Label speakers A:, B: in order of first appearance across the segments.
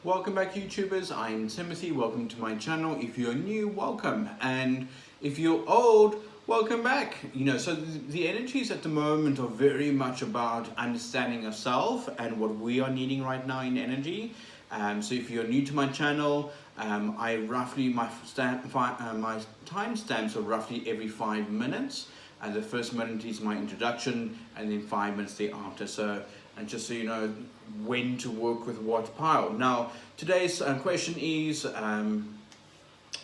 A: Welcome back, YouTubers. I'm Timothy. Welcome to my channel. If you're new, welcome, and if you're old, welcome back. So the energies at the moment are very much about understanding yourself and what we are needing right now in energy. So if you're new to my channel, I roughly my timestamps are roughly every 5 minutes. And the first minute is my introduction, and then 5 minutes thereafter. So, and just so you know when to work with what pile. Now, today's question is,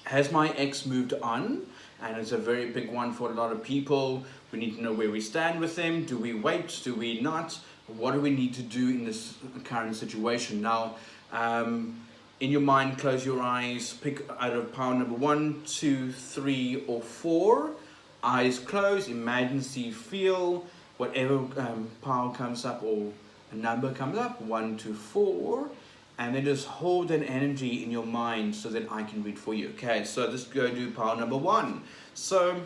A: has my ex moved on? And it's a very big one for a lot of people. We need to know where we stand with them. Do we wait? Do we not? What do we need to do in this current situation? Now, in your mind, close your eyes, pick out of pile number 1, 2, 3, or 4. Eyes closed, imagine, see, feel, whatever pile comes up or a number comes up, 1 to 4, and then just hold that energy in your mind so that I can read for you. Okay, so let's go do pile number 1. So,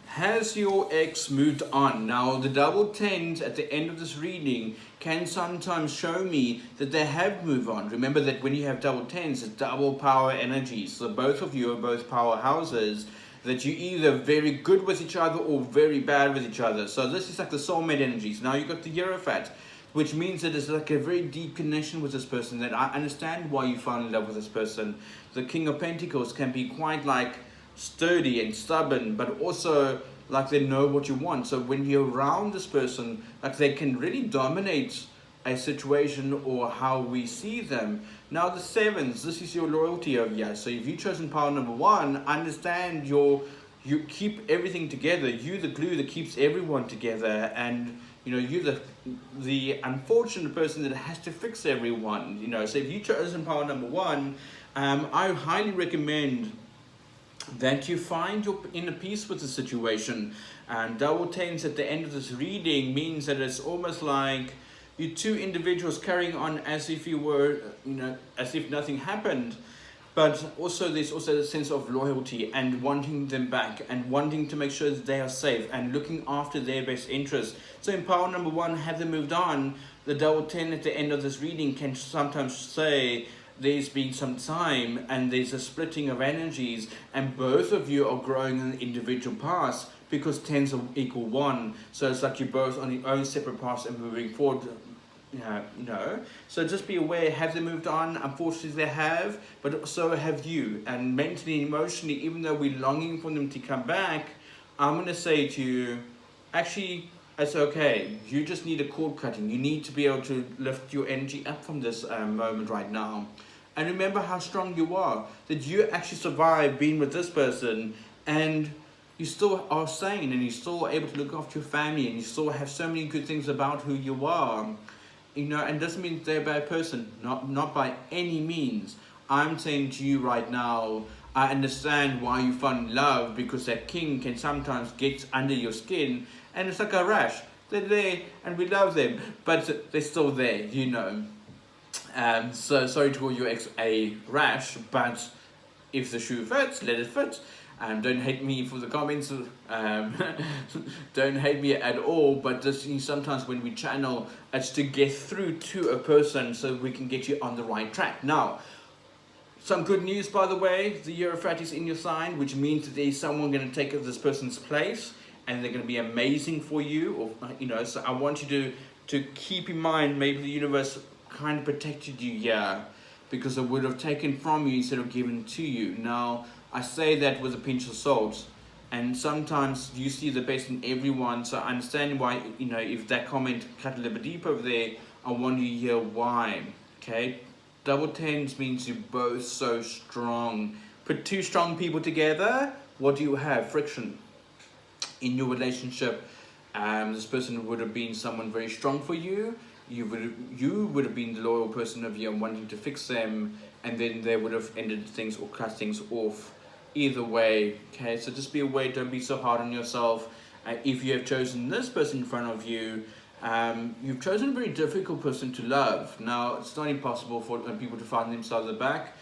A: has your ex moved on? Now, the double tens at the end of this reading can sometimes show me that they have moved on. Remember that when you have double tens, it's double power energy. So both of you are both powerhouses, that you're either very good with each other or very bad with each other. So this is like the soulmate energies. Now you've got the Hierophant, which means that it's like a very deep connection with this person, that I understand why you fell in love with this person. The King of Pentacles can be quite like sturdy and stubborn, but also like they know what you want. So when you're around this person, like they can really dominate a situation or how we see them. Now the 7s, this is your loyalty over here. So if you've chosen pile number 1, understand you keep everything together. You're the glue that keeps everyone together, and you're the unfortunate person that has to fix everyone. So if you've chosen pile number 1, I highly recommend that you find your inner peace with the situation. And double tens at the end of this reading means that it's almost like you two individuals carrying on as if you were, as if nothing happened. But also there's also a sense of loyalty and wanting them back and wanting to make sure that they are safe and looking after their best interests. So in pile number 1, have they moved on? The double 10 at the end of this reading can sometimes say there's been some time and there's a splitting of energies, and both of you are growing in individual paths, because 10s are equal 1. So it's like you're both on your own separate paths and moving forward. So just be aware, have they moved on? Unfortunately they have, but so have you. And mentally and emotionally, even though we're longing for them to come back, I'm going to say to you, actually, it's okay. You just need a cord cutting. You need to be able to lift your energy up from this moment right now. And remember how strong you are, that you actually survived being with this person, and you still are sane, and you're still able to look after your family, and you still have so many good things about who you are. And doesn't mean they're a bad person, not by any means. I'm saying to you right now, I understand why you fall in love, because that king can sometimes get under your skin, and it's like a rash. They're there, and we love them, but they're still there, So sorry to call your ex a rash, but if the shoe fits, let it fit. Don't hate me for the comments, don't hate me at all, but just sometimes when we channel, it's to get through to a person so we can get you on the right track. Now, some good news, by the way, the Hierophant is in your sign, which means that there's someone going to take this person's place, and they're going to be amazing for you. Or so I want you to keep in mind, maybe the universe kind of protected you here, because it would have taken from you instead of given to you. Now, I say that with a pinch of salt, and sometimes you see the best in everyone, so I understand why, if that comment cut a little bit deep over there, I want you to hear why, okay? Double tens means you're both so strong. Put two strong people together, what do you have? Friction. In your relationship, this person would have been someone very strong for you. You would have been the loyal person of you and wanting to fix them, and then they would have ended things or cut things off. Either way, okay? So just be aware, don't be so hard on yourself. If you have chosen this person in front of you, you've chosen a very difficult person to love. Now, it's not impossible for people to find themselves back.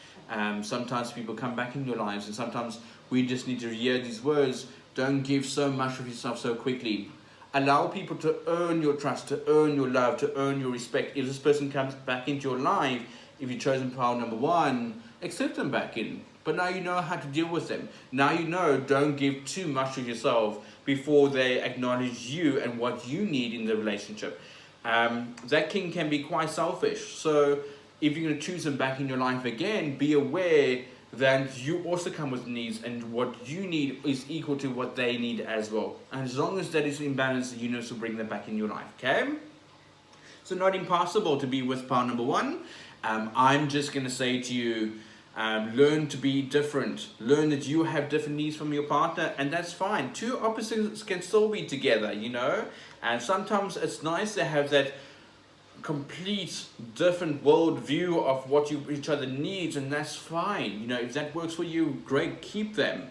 A: Sometimes people come back in your lives, and sometimes we just need to hear these words. Don't give so much of yourself so quickly. Allow people to earn your trust, to earn your love, to earn your respect. If this person comes back into your life, if you've chosen power number 1, accept them back in. But now you know how to deal with them. Now you know, don't give too much of yourself before they acknowledge you and what you need in the relationship. That king can be quite selfish. So if you're going to choose them back in your life again, be aware that you also come with needs, and what you need is equal to what they need as well. And as long as that is in balance, the universe will bring them back in your life, okay? So not impossible to be with power number 1. I'm just going to say to you, learn to be different. Learn that you have different needs from your partner, and that's fine. Two opposites can still be together, you know? And sometimes it's nice to have that complete different world view of what each other needs, and that's fine. You know, if that works for you, great, keep them.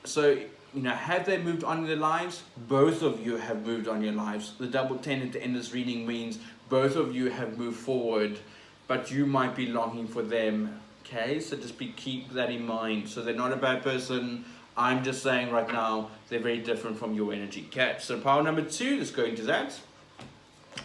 A: So, you know, have they moved on in their lives? Both of you have moved on in your lives. The double 10 at the end of this reading means both of you have moved forward, but you might be longing for them. Okay, so just keep that in mind. So they're not a bad person. I'm just saying right now, they're very different from your energy. Okay, so power number 2, let's go into that.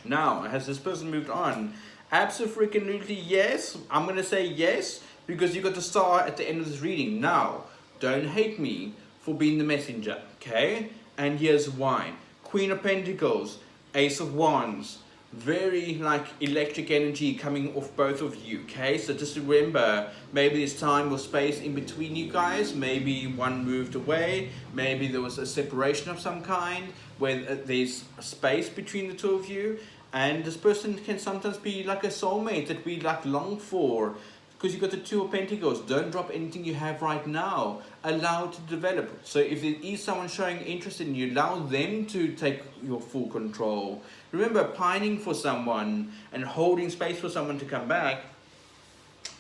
A: Now, has this person moved on? Absolutely yes. I'm going to say yes, because you got the star at the end of this reading. Now, don't hate me for being the messenger, okay? And here's why. Queen of Pentacles, Ace of Wands, very like electric energy coming off both of you, okay? So just remember, maybe there's time or space in between you guys. Maybe one moved away. Maybe there was a separation of some kind where there's a space between the two of you. And this person can sometimes be like a soulmate that we like long for, because you've got the Two of Pentacles. Don't drop anything you have right now. Allow it to develop. So if there is someone showing interest in you, allow them to take your full control. Remember, pining for someone and holding space for someone to come back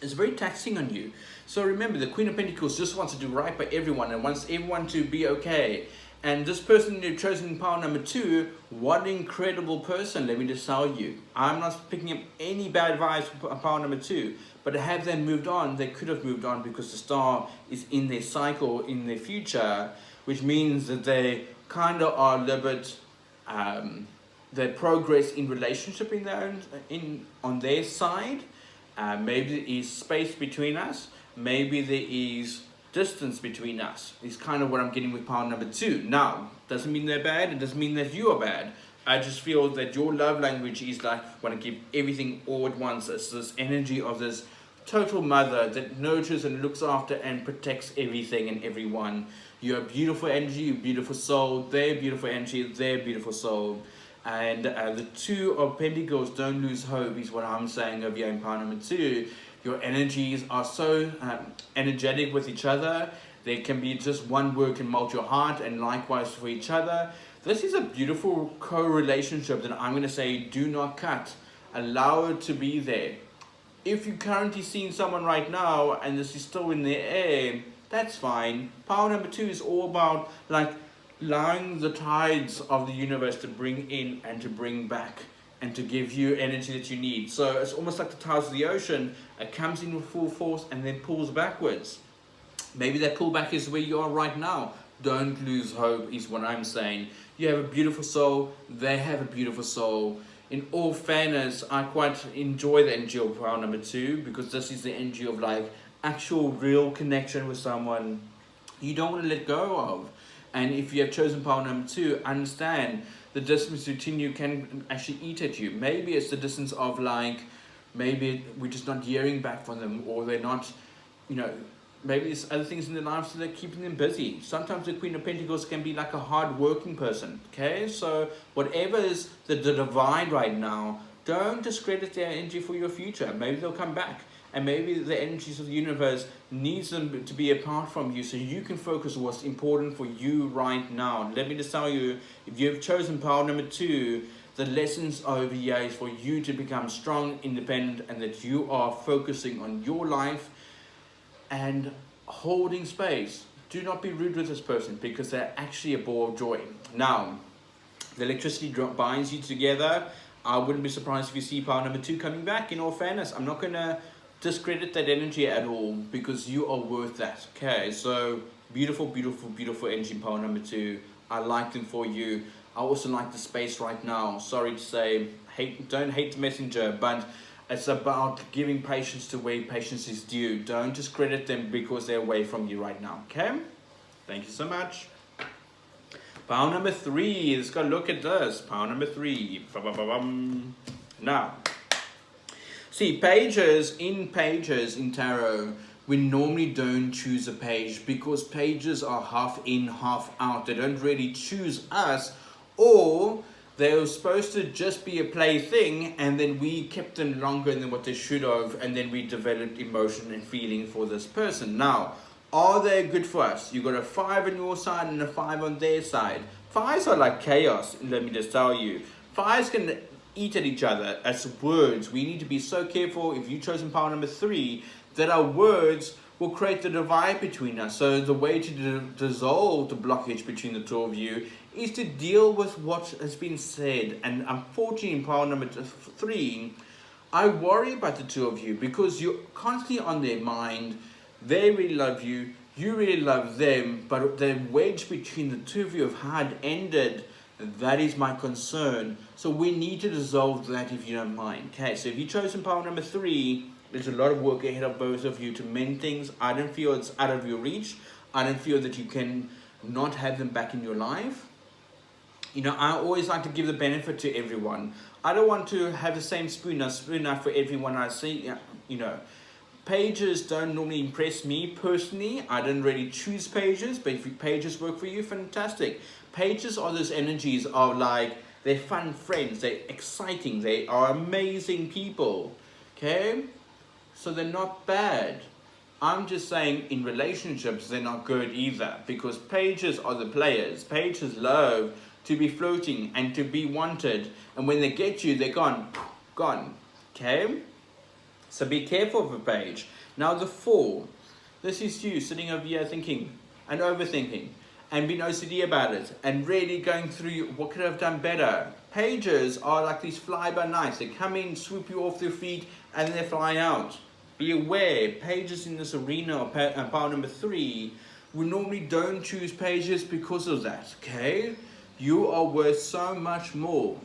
A: is very taxing on you. So remember, the Queen of Pentacles just wants to do right by everyone and wants everyone to be okay. And this person you've chosen in power number 2, what an incredible person, let me just tell you. I'm not picking up any bad vibes for power number 2, but have they moved on? They could have moved on because the star is in their cycle, in their future, which means that they kind of are a little bit, their progress in relationship in their own, on their side. Maybe there is space between us. Maybe there is distance between us. Is kind of what I'm getting with power number 2. Now, doesn't mean they're bad. It doesn't mean that you are bad. I just feel that your love language is like, want to give everything all at once. It's this energy of this total mother that nurtures and looks after and protects everything and everyone. You're a beautiful energy, you're a beautiful soul. They're beautiful energy, they're a beautiful soul. And the Two of Pentacles, don't lose hope, is what I'm saying over here in power number 2. Your energies are so energetic with each other. There can be just one word can melt your heart, and likewise for each other. This is a beautiful co-relationship that I'm going to say, do not cut. Allow it to be there. If you're currently seeing someone right now and this is still in the air, that's fine. Power number 2 is all about like allowing the tides of the universe to bring in and to bring back and to give you energy that you need. So it's almost like the tides of the ocean. It comes in with full force and then pulls backwards. Maybe that pullback is where you are right now. Don't lose hope is what I'm saying. You have a beautiful soul. They have a beautiful soul. In all fairness, I quite enjoy the energy of power number 2, because this is the energy of like actual real connection with someone you don't want to let go of. And if you have chosen power number 2, understand the distance between you can actually eat at you. Maybe it's the distance of like, maybe we're just not hearing back from them, or they're not, you know, maybe there's other things in their lives that are keeping them busy. Sometimes the Queen of Pentacles can be like a hard-working person, okay? So whatever is the divide right now, don't discredit their energy for your future. Maybe they'll come back. And maybe the energies of the universe needs them to be apart from you so you can focus on what's important for you right now. Let me just tell you, if you've chosen power number 2, the lessons over here is for you to become strong, independent, and that you are focusing on your life and holding space. Do not be rude with this person, because they're actually a ball of joy. Now, the electricity binds you together. I wouldn't be surprised if you see power number 2 coming back. In all fairness, I'm not going to discredit that energy at all, because you are worth that. Okay, so beautiful, beautiful, beautiful energy in power number 2. I like them for you. I also like the space right now. Sorry to say, don't hate the messenger, but it's about giving patience to where patience is due. Don't discredit them because they're away from you right now, okay? Thank you so much. Power number 3, let's go look at this. Power number 3. Now, see, pages in tarot, we normally don't choose a page because pages are half in, half out. They don't really choose us, or they were supposed to just be a plaything, and then we kept them longer than what they should have, and then we developed emotion and feeling for this person. Now, are they good for us? You got a 5 on your side and a 5 on their side. 5s are like chaos, let me just tell you. 5s can eat at each other as words. We need to be so careful, if you've chosen power number 3, that our words will create the divide between us. So the way to dissolve the blockage between the two of you is to deal with what has been said. And unfortunately, in power number 3, I worry about the two of you because you're constantly on their mind. They really love you, you really love them, but the wedge between the two of you have had ended. That is my concern. So we need to dissolve that if you don't mind. Okay, so if you've chosen power number 3, there's a lot of work ahead of both of you to mend things. I don't feel it's out of your reach. I don't feel that you can not have them back in your life. You know, I always like to give the benefit to everyone. I don't want to have the same spoon out for everyone I see, you know. Pages don't normally impress me personally. I don't really choose pages, but if pages work for you, fantastic. Pages are those energies of like, they're fun friends, they're exciting, they are amazing people, okay? So they're not bad. I'm just saying in relationships, they're not good either, because pages are the players. Pages love to be floating and to be wanted, and when they get you, they're gone, okay? So be careful of a page. Now the 4, this is you sitting over here thinking and overthinking and being OCD about it and really going through what could I have done better. Pages are like these fly-by-nights. They come in, swoop you off their feet, and then they fly out. Be aware, pages in this arena of power number 3, we normally don't choose pages because of that, okay? You are worth so much more.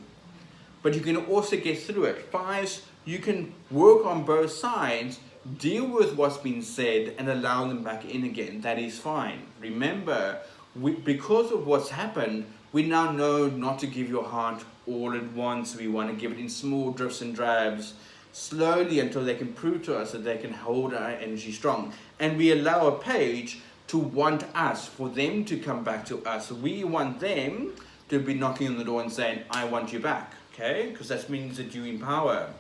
A: But you can also get through it. 5s, you can work on both sides, deal with what's been said, and allow them back in again. That is fine. Remember, because of what's happened, we now know not to give your heart all at once. We want to give it in small drifts and drabs, slowly, until they can prove to us that they can hold our energy strong. And we allow a page to want us, for them to come back to us. We want them to be knocking on the door and saying, I want you back, okay? Because that means that you empower.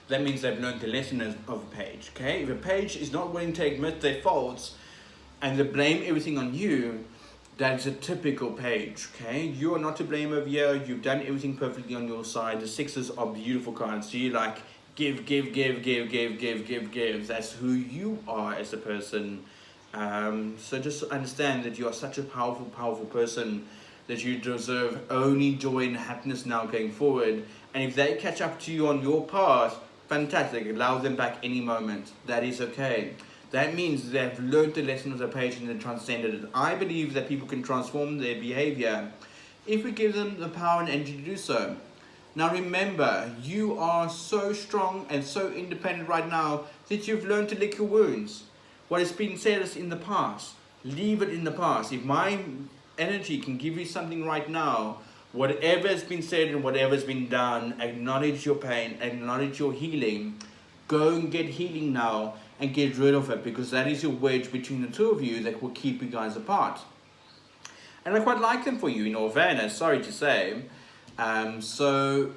A: That means they've learned the lesson of a page, okay? If a page is not willing to admit their faults and they blame everything on you, that's a typical page, okay? You are not to blame over here. You've done everything perfectly on your side. The 6s are beautiful cards. So you like give. That's who you are as a person. So just understand that you are such a powerful person, that you deserve only joy and happiness now going forward. And if they catch up to you on your path, fantastic. Allow them back any moment. That is okay. That means they've learned the lesson of the page and they transcended it. I believe that people can transform their behavior if we give them the power and energy to do so. Now remember, you are so strong and so independent right now that you've learned to lick your wounds. What has been said is in the past. Leave it in the past. If my energy can give you something right now, whatever has been said and whatever has been done, acknowledge your pain, acknowledge your healing. Go and get healing now and get rid of it, because that is your wedge between the two of you that will keep you guys apart. And I quite like them for you, in all fairness, sorry to say. So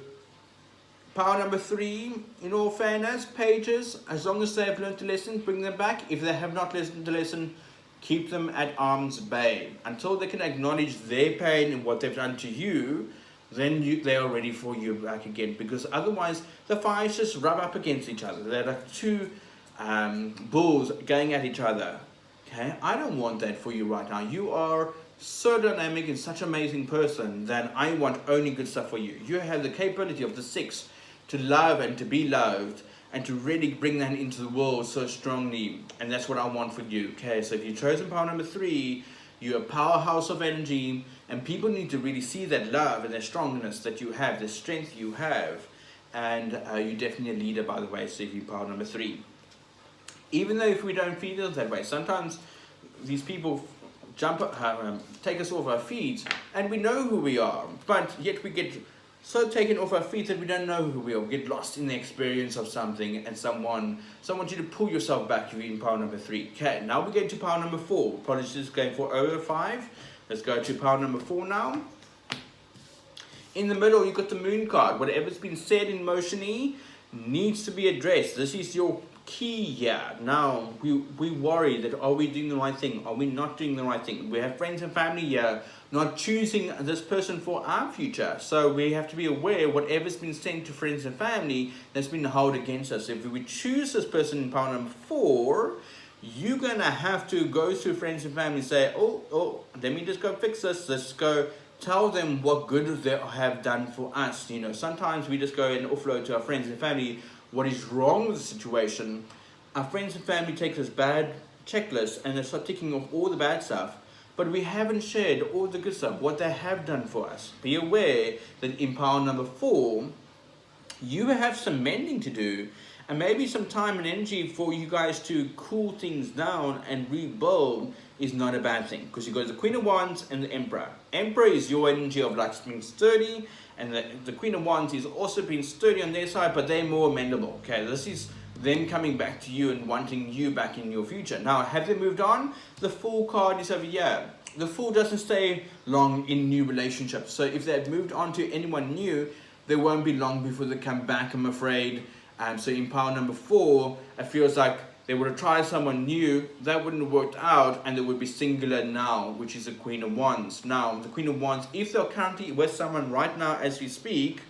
A: power number 3, in all fairness, pages, as long as they have learned the lesson, bring them back. If they have not listened to the lesson, keep them at arm's bay until they can acknowledge their pain and what they've done to you. Then they are ready for you back again, because otherwise the 5s just rub up against each other. They're like 2 bulls going at each other. Okay, I don't want that for you right now. You are so dynamic and such an amazing person that I want only good stuff for you. You have the capability of the 6 to love and to be loved, and to really bring that into the world so strongly, and that's what I want for you. Okay, so if you've chosen power number 3, You're a powerhouse of energy, and people need to really see that love and that strongness that you have, the strength you have. And you're definitely a leader, by the way, so if you're power number 3. Even though if we don't feel it that way, sometimes these people take us off our feet, and we know who we are, but yet we get so taken off our feet that we don't know who we are. We get lost in the experience of something, and someone you to pull yourself back. You're in power number 3. Okay, now we're going to power number 4. Apologies, going for over 5. Let's go to power number 4 now. In the middle, you've got the moon card. Whatever's been said emotionally needs to be addressed. This is your key here. Now, we worry that, are we doing the right thing? Are we not doing the right thing? We have friends and family here not choosing this person for our future. So we have to be aware whatever's been sent to friends and family that's been held against us. If we choose this person in power number 4, you're going to have to go through friends and family and say, oh, let me just go fix this. Let's go tell them what good they have done for us. You know, sometimes we just go and offload to our friends and family what is wrong with the situation. Our friends and family take this bad checklist and they start ticking off all the bad stuff, but we haven't shared all the good stuff, what they have done for us. Be aware that in power number 4, you have some mending to do, and maybe some time and energy for you guys to cool things down and rebuild is not a bad thing, because you got the Queen of Wands and the Emperor. Emperor is your energy of like being sturdy, and the Queen of Wands is also being sturdy on their side, but they're more amendable. Okay, this is them coming back to you and wanting you back in your future. Now, have they moved on? The Fool card is over here. The Fool doesn't stay long in new relationships. So if they've moved on to anyone new, they won't be long before they come back, I'm afraid. So in power number 4, it feels like they would have tried someone new, that wouldn't have worked out, and they would be singular now, which is the Queen of Wands. Now, the Queen of Wands, if they're currently with someone right now as we speak,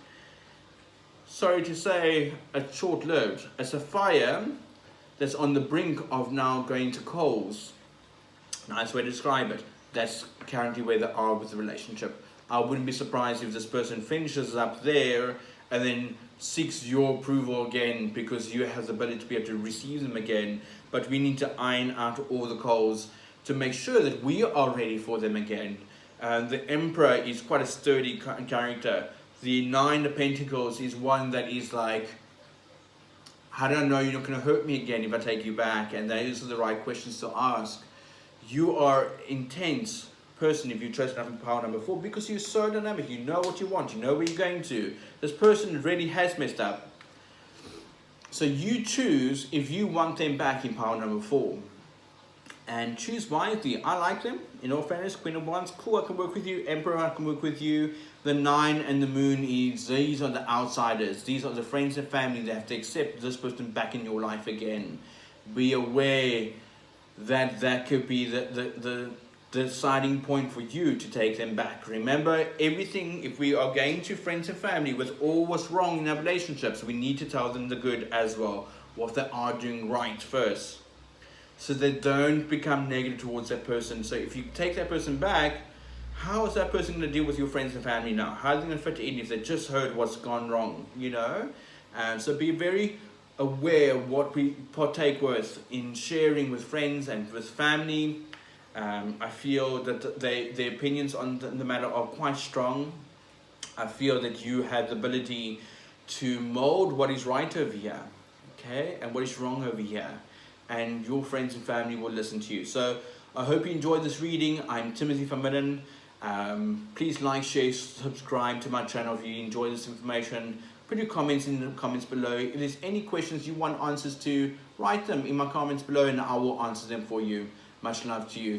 A: sorry to say, it's short-lived. It's a fire that's on the brink of now going to coals. Nice way to describe it. That's currently where they are with the relationship. I wouldn't be surprised if this person finishes up there and then seeks your approval again, because you have the ability to be able to receive them again. But we need to iron out all the coals to make sure that we are ready for them again. The Emperor is quite a sturdy character. The 9 of Pentacles is one that is like, how do I know you're not going to hurt me again if I take you back? And those are the right questions to ask. You are intense person if you trust enough in power number 4, because you're so dynamic. You know what you want, you know where you're going to. This person really has messed up, so you choose if you want them back in power number 4, and choose wisely. I like them, in all fairness. Queen of Wands, cool, I can work with you. Emperor, I can work with you. The 9 and the Moon is, these are the outsiders. These are the friends and family that have to accept this person back in your life again. Be aware that that could be the deciding point for you to take them back. Remember, everything, if we are going to friends and family with all what's wrong in our relationships, we need to tell them the good as well, what they are doing right first, so they don't become negative towards that person. So if you take that person back, how is that person going to deal with your friends and family now? How are they going to fit in if they just heard what's gone wrong, you know? And so be very aware of what we partake with in sharing with friends and with family. I feel that the opinions on the matter are quite strong. I feel that you have the ability to mold what is right over here, okay, and what is wrong over here, and your friends and family will listen to you. So I hope you enjoyed this reading. I'm Timothy van Midden. Please like, share, subscribe to my channel if you enjoy this information. Put your comments in the comments below. If there's any questions you want answers to, write them in my comments below and I will answer them for you. Much love to you.